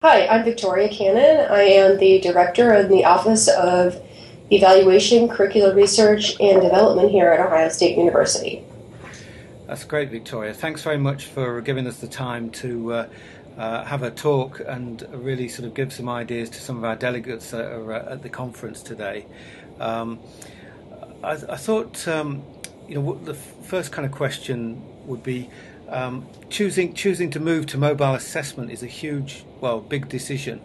Hi, I'm Victoria Cannon. I am the Director in the Office of Evaluation, Curricular Research, and Development here at Ohio State University. That's great, Victoria. Thanks very much for giving us the time to have a talk and really sort of give some ideas to some of our delegates that are at the conference today. I thought, the first kind of question would be choosing to move to mobile assessment is a big decision.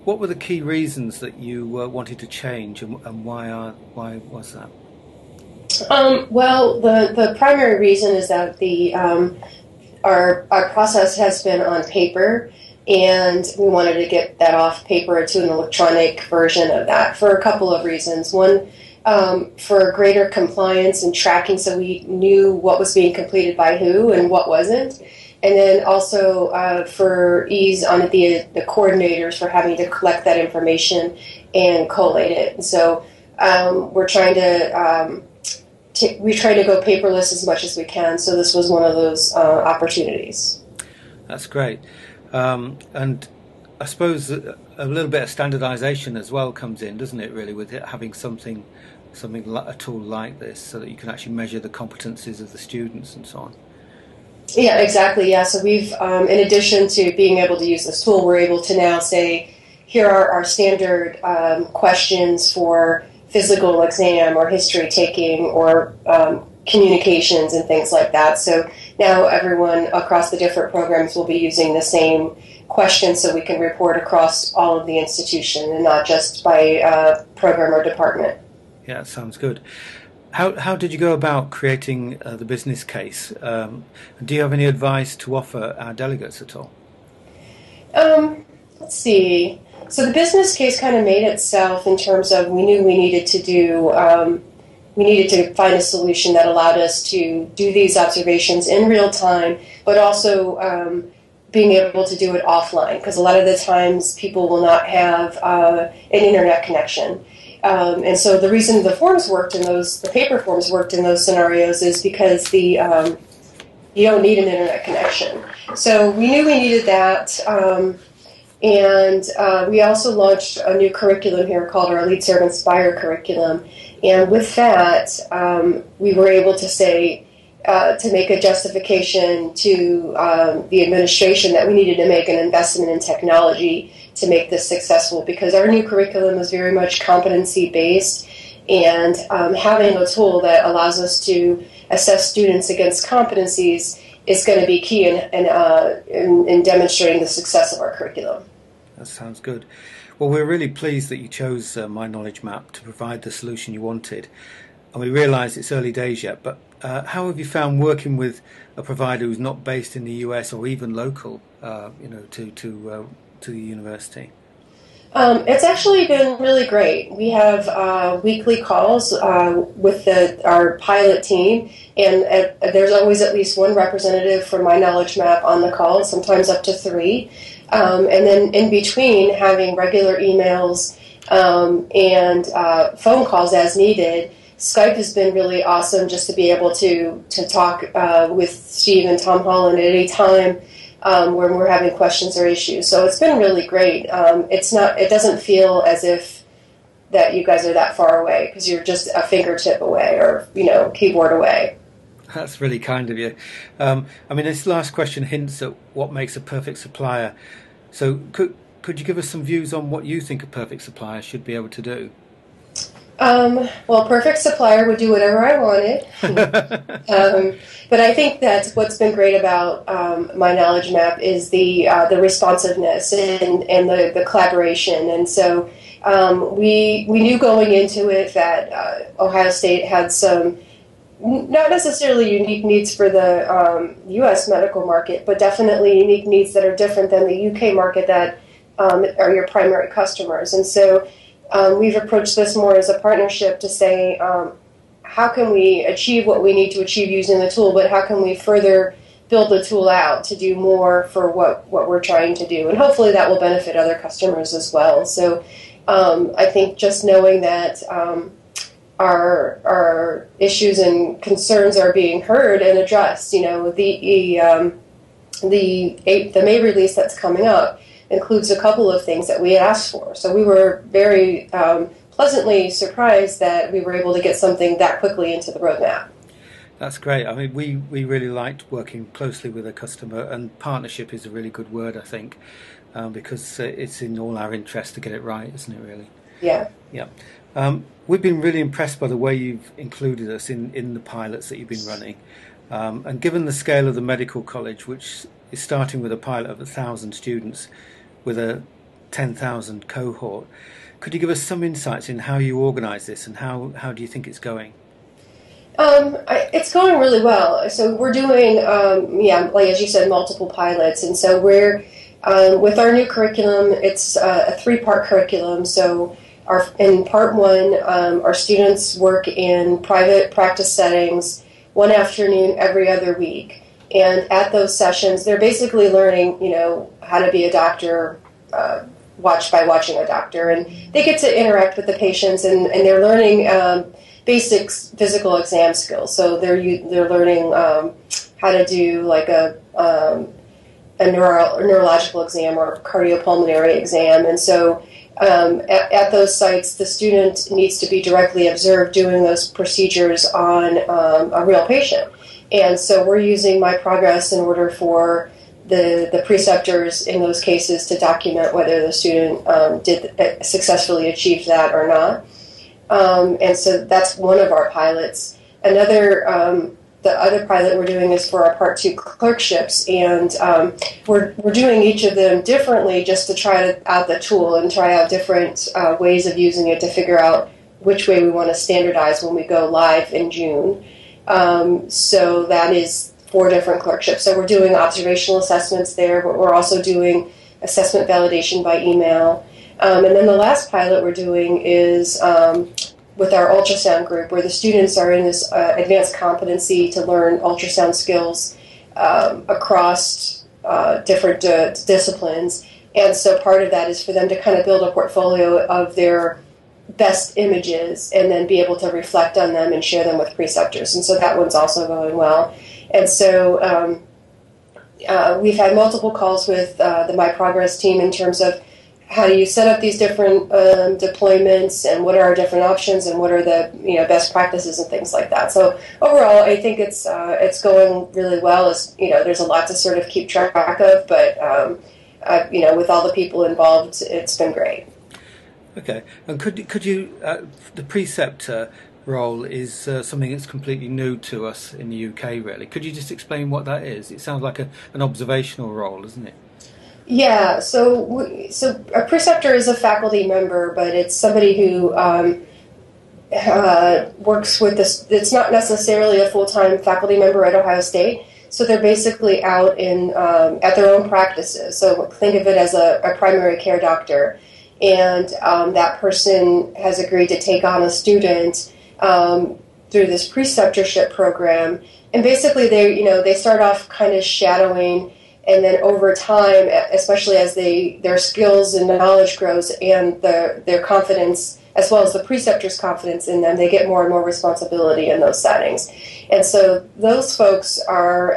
What were the key reasons that you wanted to change, and why was that? Well, the primary reason is that our process has been on paper, and we wanted to get that off paper to an electronic version of that for a couple of reasons. One, for greater compliance and tracking, so we knew what was being completed by who and what wasn't. And then also for ease on the coordinators for having to collect that information and collate it. And so we're trying to go paperless as much as we can. So this was one of those opportunities. That's great. And I suppose a little bit of standardization as well comes in, doesn't it, really, with it having something like a tool like this, so that you can actually measure the competencies of the students and so on. Yeah, exactly. Yeah, so we've, in addition to being able to use this tool, we're able to now say, here are our standard questions for physical exam or history taking or communications and things like that. So now everyone across the different programs will be using the same questions, so we can report across all of the institution and not just by program or department. Yeah, that sounds good. How did you go about creating the business case? Do you have any advice to offer our delegates at all? Let's see. So the business case kind of made itself in terms of we knew we needed to find a solution that allowed us to do these observations in real time, but also being able to do it offline, because a lot of the times people will not have an internet connection. And so the reason the paper forms worked in those scenarios is because you don't need an internet connection. So we knew we needed that, and we also launched a new curriculum here called our Lead Serve Inspire curriculum. And with that, we were able to say, to make a justification to the administration that we needed to make an investment in technology to make this successful, because our new curriculum is very much competency-based, and having a tool that allows us to assess students against competencies is going to be key in demonstrating the success of our curriculum. That sounds good. Well, we're really pleased that you chose MyKnowledgeMap to provide the solution you wanted. And we realise it's early days yet, but how have you found working with a provider who's not based in the US or even local, to the university? It's actually been really great. We have weekly calls with our pilot team, and there's always at least one representative from MyKnowledgeMap on the call, sometimes up to 3. And then in between, having regular emails and phone calls as needed. Skype has been really awesome, just to be able to talk with Steve and Tom Holland at any time when we're having questions or issues. So it's been really great. It doesn't feel as if that you guys are that far away, because you're just a fingertip away or keyboard away. That's really kind of you. This last question hints at what makes a perfect supplier. So could you give us some views on what you think a perfect supplier should be able to do? Well, perfect supplier would do whatever I wanted. But I think that what's been great about MyKnowledgeMap is the responsiveness and the collaboration. And so we knew going into it that Ohio State had some not necessarily unique needs for the U.S. medical market, but definitely unique needs that are different than the UK market that are your primary customers. And so we've approached this more as a partnership to say, how can we achieve what we need to achieve using the tool, but how can we further build the tool out to do more for what we're trying to do? And hopefully that will benefit other customers as well. So I think just knowing that our issues and concerns are being heard and addressed. The May release that's coming up includes a couple of things that we asked for. So we were very pleasantly surprised that we were able to get something that quickly into the roadmap. That's great. I mean, we really liked working closely with a customer, and partnership is a really good word, I think, because it's in all our interest to get it right, isn't it, really? Yeah. Yeah. We've been really impressed by the way you've included us in the pilots that you've been running. And given the scale of the medical college, which is starting with a pilot of 1,000 students with a 10,000 cohort, could you give us some insights in how you organise this, and how do you think it's going? It's going really well. So we're doing, like as you said, multiple pilots. And so we're, with our new curriculum, it's a 3-part curriculum. So in part 1, our students work in private practice settings 1 afternoon every other week. And at those sessions, they're basically learning, how to be a doctor, by watching a doctor. And they get to interact with the patients, and they're learning basic physical exam skills. So they're learning how to do like a neurological exam or cardiopulmonary exam. And so at those sites, the student needs to be directly observed doing those procedures on a real patient. And so we're using Myprogress in order for the preceptors in those cases to document whether the student did successfully achieve that or not. And so that's one of our pilots. The other pilot we're doing is for our Part 2 clerkships, and we're doing each of them differently just to try out the tool and try out different ways of using it to figure out which way we want to standardize when we go live in June. So that is 4 different clerkships. So we're doing observational assessments there, but we're also doing assessment validation by email. And then the last pilot we're doing is with our ultrasound group, where the students are in this advanced competency to learn ultrasound skills across different disciplines. And so part of that is for them to kind of build a portfolio of their best images and then be able to reflect on them and share them with preceptors. And so that one's also going well. And so we've had multiple calls with the Myprogress team in terms of how do you set up these different deployments, and what are our different options, and what are the best practices and things like that. So overall, I think it's going really well. There's a lot to sort of keep track of, but with all the people involved, it's been great. Okay, and could you the preceptor role is something that's completely new to us in the UK, really. Could you just explain what that is? It sounds like an observational role, isn't it? Yeah, so a preceptor is a faculty member, but it's somebody who works with this. It's not necessarily a full-time faculty member at Ohio State, so they're basically out at their own practices. So think of it as a primary care doctor, and that person has agreed to take on a student through this preceptorship program, and basically they start off kind of shadowing. And then over time, especially as their skills and knowledge grows, and their confidence, as well as the preceptor's confidence in them, they get more and more responsibility in those settings. And so those folks are,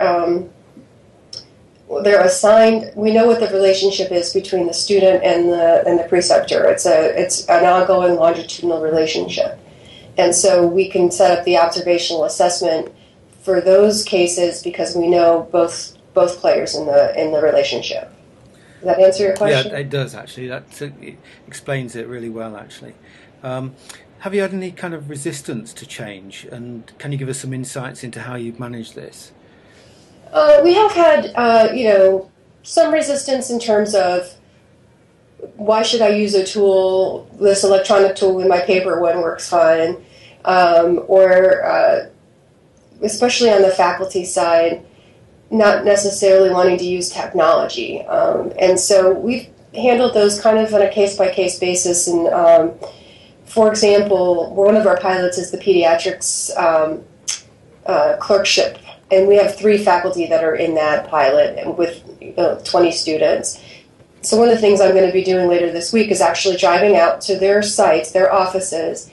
they're assigned. We know what the relationship is between the student and the preceptor. It's an ongoing longitudinal relationship. And so we can set up the observational assessment for those cases because we know both players in the relationship. Does that answer your question? Yeah, it does actually. It explains it really well actually. Have you had any kind of resistance to change, and can you give us some insights into how you've managed this? We have had some resistance in terms of why should I use a tool, this electronic tool, when my paper one works fine, or especially on the faculty side, not necessarily wanting to use technology. And so we've handled those kind of on a case-by-case basis. And for example, one of our pilots is the pediatrics clerkship. And we have 3 faculty that are in that pilot with 20 students. So one of the things I'm going to be doing later this week is actually driving out to their sites, their offices,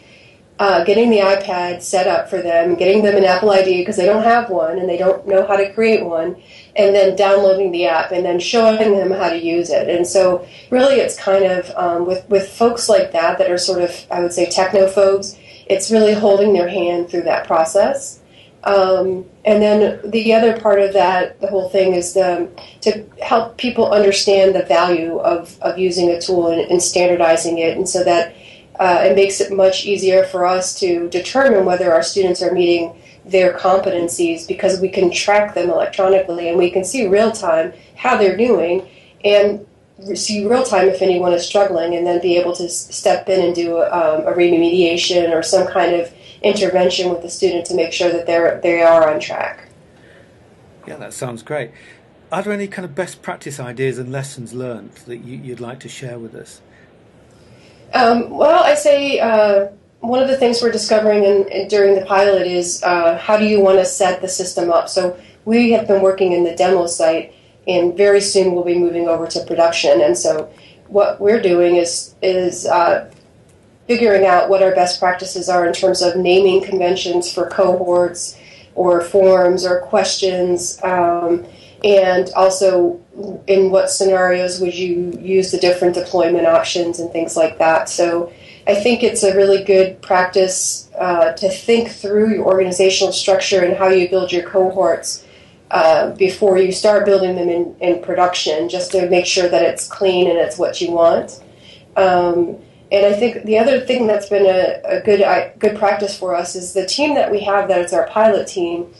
getting the iPad set up for them, getting them an Apple ID because they don't have one and they don't know how to create one, and then downloading the app and then showing them how to use it. And so really it's kind of, with folks like that are sort of, I would say, technophobes, it's really holding their hand through that process. And then the other part of that, the whole thing, is to help people understand the value of using a tool and standardizing it, and so that it makes it much easier for us to determine whether our students are meeting their competencies, because we can track them electronically and we can see real time how they're doing and see real time if anyone is struggling, and then be able to step in and do a remediation or some kind of intervention with the student to make sure that they are on track. Yeah, that sounds great. Are there any kind of best practice ideas and lessons learned that you'd like to share with us? Well, I say one of the things we're discovering during the pilot is how do you want to set the system up. So we have been working in the demo site, and very soon we'll be moving over to production. And so what we're doing is figuring out what our best practices are in terms of naming conventions for cohorts or forms or questions, and also in what scenarios would you use the different deployment options and things like that. So I think it's a really good practice to think through your organizational structure and how you build your cohorts before you start building them in production, just to make sure that it's clean and it's what you want. And I think the other thing that's been a good practice for us is the team that we have, that is our pilot team.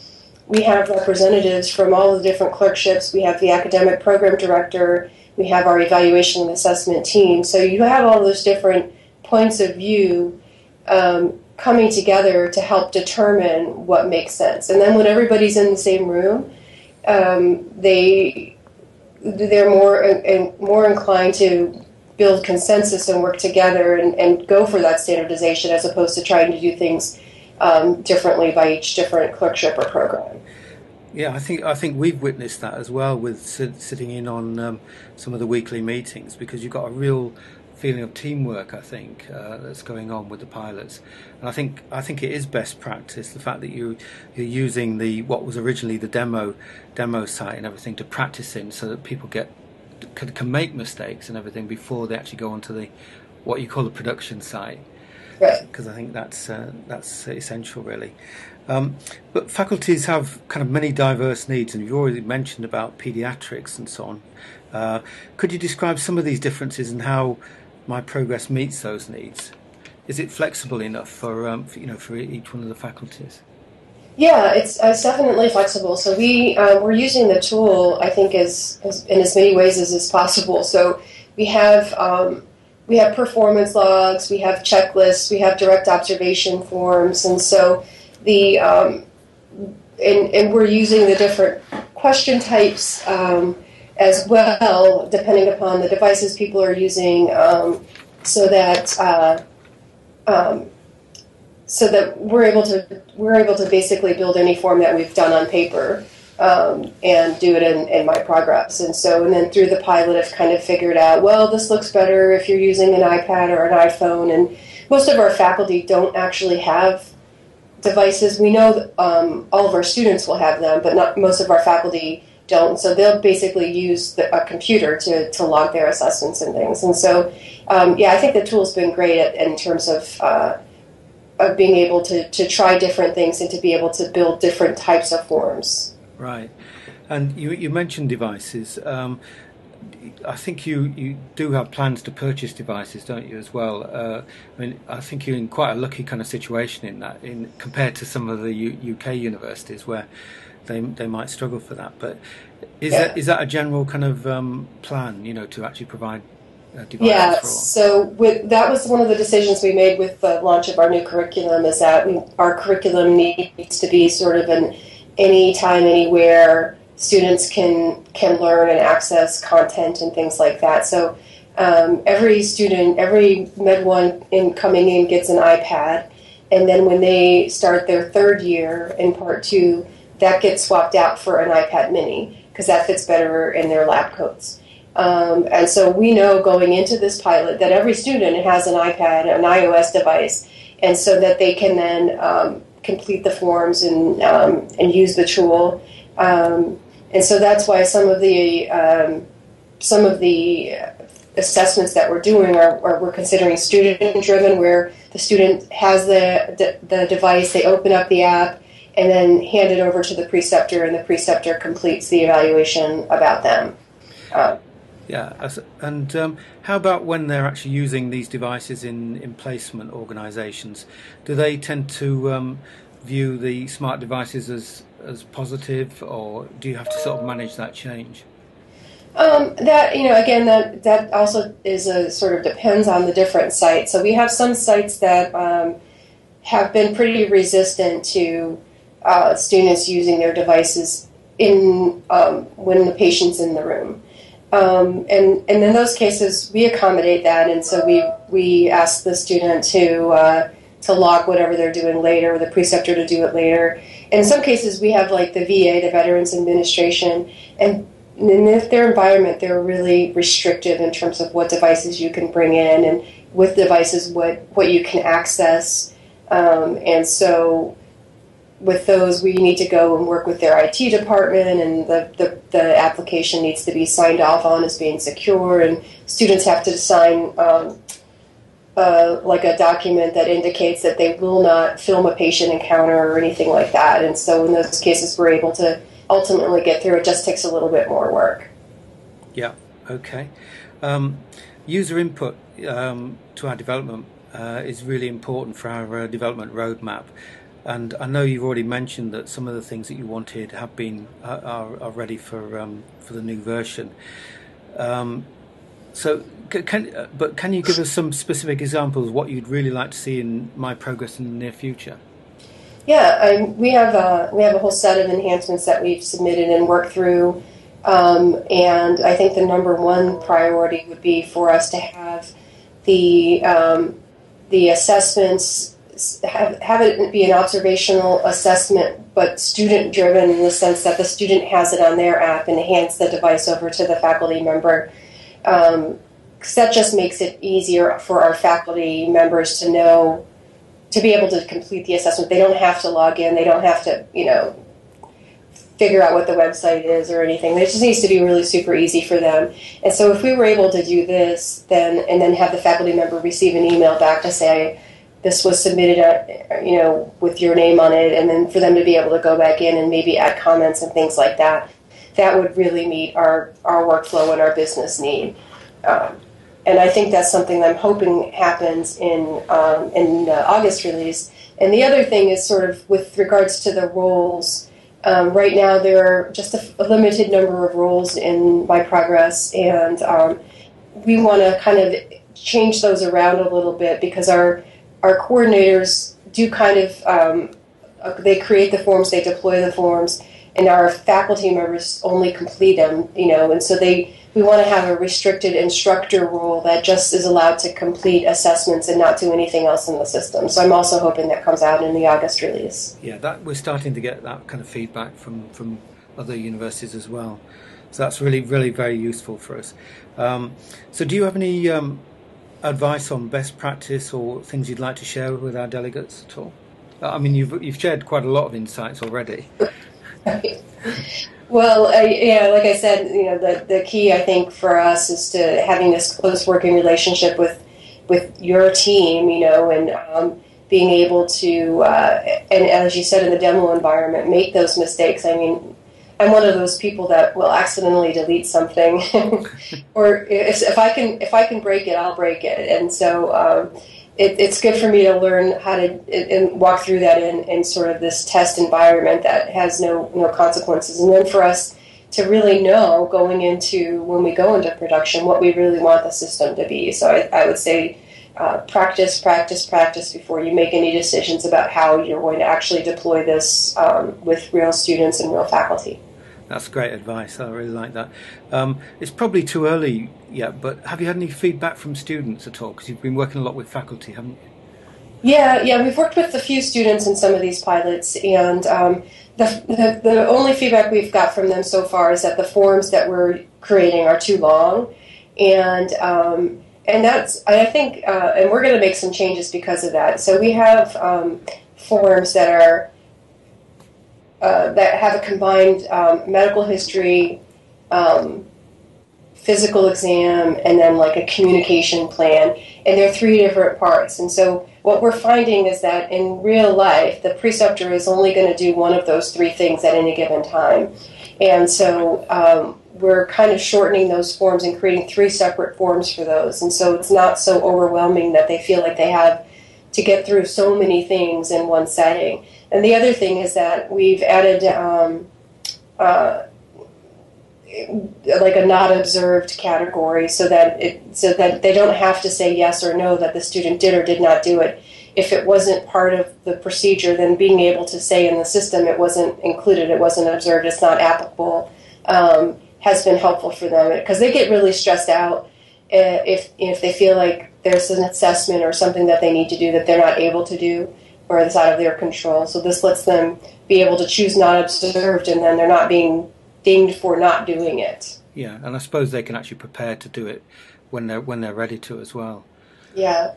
We have representatives from all the different clerkships. We have the academic program director. We have our evaluation and assessment team. So you have all those different points of view coming together to help determine what makes sense. And then when everybody's in the same room, they're more inclined to build consensus and work together and go for that standardization, as opposed to trying to do things differently by each different clerkship or program. Yeah, I think we've witnessed that as well with sitting in on some of the weekly meetings, because you've got a real feeling of teamwork, I think, that's going on with the pilots. And I think it is best practice, the fact that you're using what was originally the demo site and everything to practice in, so that people can make mistakes and everything before they actually go onto what you call the production site. Right. Because I think that's essential, really. But faculties have kind of many diverse needs, and you've already mentioned about paediatrics and so on. Could you describe some of these differences and how Myprogress meets those needs? Is it flexible enough for each one of the faculties? Yeah, it's definitely flexible. So we're using the tool, I think, as in as many ways as is possible. So we have performance logs, we have checklists, we have direct observation forms, and so and we're using the different question types as well, depending upon the devices people are using, so that we're able to basically build any form that we've done on paper and do it in Myprogress. And then through the pilot, I've kind of figured out, well, this looks better if you're using an iPad or an iPhone. And most of our faculty don't actually have devices. We know that all of our students will have them, but not most of our faculty don't. So they'll basically use a computer to log their assessments and things. And so, I think the tool's been great in terms of being able to try different things and to be able to build different types of forms. Right. And you mentioned devices. I think you do have plans to purchase devices, don't you, as well? I think you're in quite a lucky kind of situation in that, compared to some of the UK universities where they might struggle for that. But is that a general kind of plan, to actually provide devices? Yeah, so that was one of the decisions we made with the launch of our new curriculum, is that our curriculum needs to be sort of an anytime, anywhere, students can learn and access content and things like that. So every student, every Med 1 coming in gets an iPad, and then when they start their third year in Part 2, that gets swapped out for an iPad mini, because that fits better in their lab coats. And so we know going into this pilot that every student has an iPad, an iOS device, and so that they can then complete the forms and use the tool. And so that's why some of the assessments that we're doing are we're considering student-driven, where the student has the device, they open up the app, and then hand it over to the preceptor, and the preceptor completes the evaluation about them. And how about when they're actually using these devices in emplacement organisations? Do they tend to view the smart devices as positive, or do you have to sort of manage that change? That also is a sort of depends on the different sites. So we have some sites that have been pretty resistant to students using their devices when the patient's in the room. And in those cases, we accommodate that, and so we ask the student to log whatever they're doing later, or the preceptor to do it later. And in some cases, we have like the VA, the Veterans Administration, and in their environment, they're really restrictive in terms of what devices you can bring in, and with devices what you can access. And so with those, we need to go and work with their IT department, and the application needs to be signed off on as being secure, and students have to sign like a document that indicates that they will not film a patient encounter or anything like that. And so in those cases, we're able to ultimately get through. It just takes a little bit more work. Yeah, okay. User input to our development is really important for our development roadmap. And I know you've already mentioned that some of the things that you wanted have been are ready for the new version. So, can you give us some specific examples of what you'd really like to see in Myprogress in the near future? Yeah, we have a whole set of enhancements that we've submitted and worked through, and I think the number one priority would be for us to have the assessments have it be an observational assessment, but student driven in the sense that the student has it on their app and hands the device over to the faculty member. Because that just makes it easier for our faculty members to know, to be able to complete the assessment. They don't have to log in. They don't have to, figure out what the website is or anything. It just needs to be really super easy for them. And so if we were able to do this, then have the faculty member receive an email back to say, this was submitted, with your name on it, and then for them to be able to go back in and maybe add comments and things like that, that would really meet our workflow and our business need. And I think that's something I'm hoping happens in the August release. And the other thing is sort of with regards to the roles. Right now there are just a limited number of roles in Myprogress, and we want to kind of change those around a little bit, because our coordinators do kind of, they create the forms, they deploy the forms, and our faculty members only complete them, and so we want to have a restricted instructor role that just is allowed to complete assessments and not do anything else in the system. So I'm also hoping that comes out in the August release. Yeah, that we're starting to get that kind of feedback from other universities as well. So that's really, really very useful for us. So do you have any advice on best practice or things you'd like to share with our delegates at all? I mean, you've shared quite a lot of insights already. Well, like I said, the key I think for us is to having this close working relationship with your team, and being able to, and as you said in the demo environment, make those mistakes. I mean, I'm one of those people that will accidentally delete something, or if I can break it, I'll break it, and so. It's good for me to learn how to and walk through that in sort of this test environment that has no consequences, and then for us to really know going into when we go into production what we really want the system to be. So I would say practice before you make any decisions about how you're going to actually deploy this with real students and real faculty. That's great advice. I really like that. It's probably too early yet, but have you had any feedback from students at all? Because you've been working a lot with faculty, haven't you? Yeah, we've worked with a few students in some of these pilots, and the only feedback we've got from them so far is that the forms that we're creating are too long, and And I think, and we're going to make some changes because of that. So we have forms that are that have a combined medical history, physical exam, and then like a communication plan. And there are 3 different parts. And so what we're finding is that in real life, the preceptor is only going to do one of those 3 things at any given time. And so we're kind of shortening those forms and creating 3 separate forms for those. And so it's not so overwhelming that they feel like they have to get through so many things in one setting. And the other thing is that we've added like a not observed category so that they don't have to say yes or no that the student did or did not do it. If it wasn't part of the procedure, then being able to say in the system it wasn't included, it wasn't observed, it's not applicable, has been helpful for them, because they get really stressed out if they feel like there's an assessment or something that they need to do that they're not able to do or it's out of their control. So this lets them be able to choose not observed, and then they're not being dinged for not doing it. Yeah, and I suppose they can actually prepare to do it when they're ready to as well. Yeah.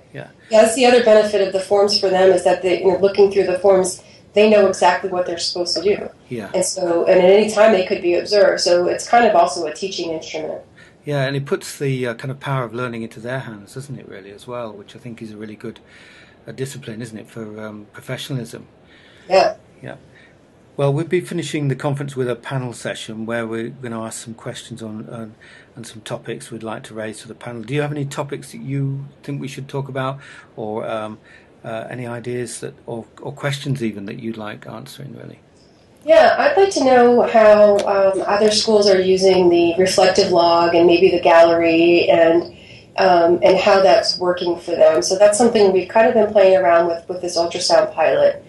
That's the other benefit of the forms for them, is that they, looking through the forms, they know exactly what they're supposed to do. Yeah. And at any time they could be observed. So it's kind of also a teaching instrument. Yeah, and it puts the kind of power of learning into their hands, doesn't it, really, as well, which I think is a really good discipline, isn't it, for professionalism. Yeah. Yeah. Well, we'll be finishing the conference with a panel session where we're going to ask some questions on and some topics we'd like to raise to the panel. Do you have any topics that you think we should talk about, or any ideas or questions even that you'd like answering, really? Yeah, I'd like to know how other schools are using the reflective log and maybe the gallery, and how that's working for them. So that's something we've kind of been playing around with this ultrasound pilot.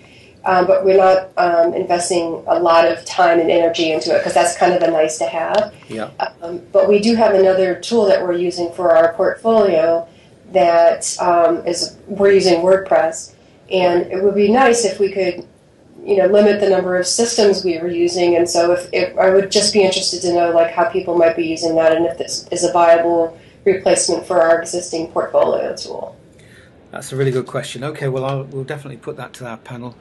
But we're not investing a lot of time and energy into it, because that's kind of a nice to have. Yeah. But we do have another tool that we're using for our portfolio that we're using WordPress, and it would be nice if we could, limit the number of systems we were using. And so if I would just be interested to know like how people might be using that, and if this is a viable replacement for our existing portfolio tool. That's a really good question. Okay, well, we'll definitely put that to our panel.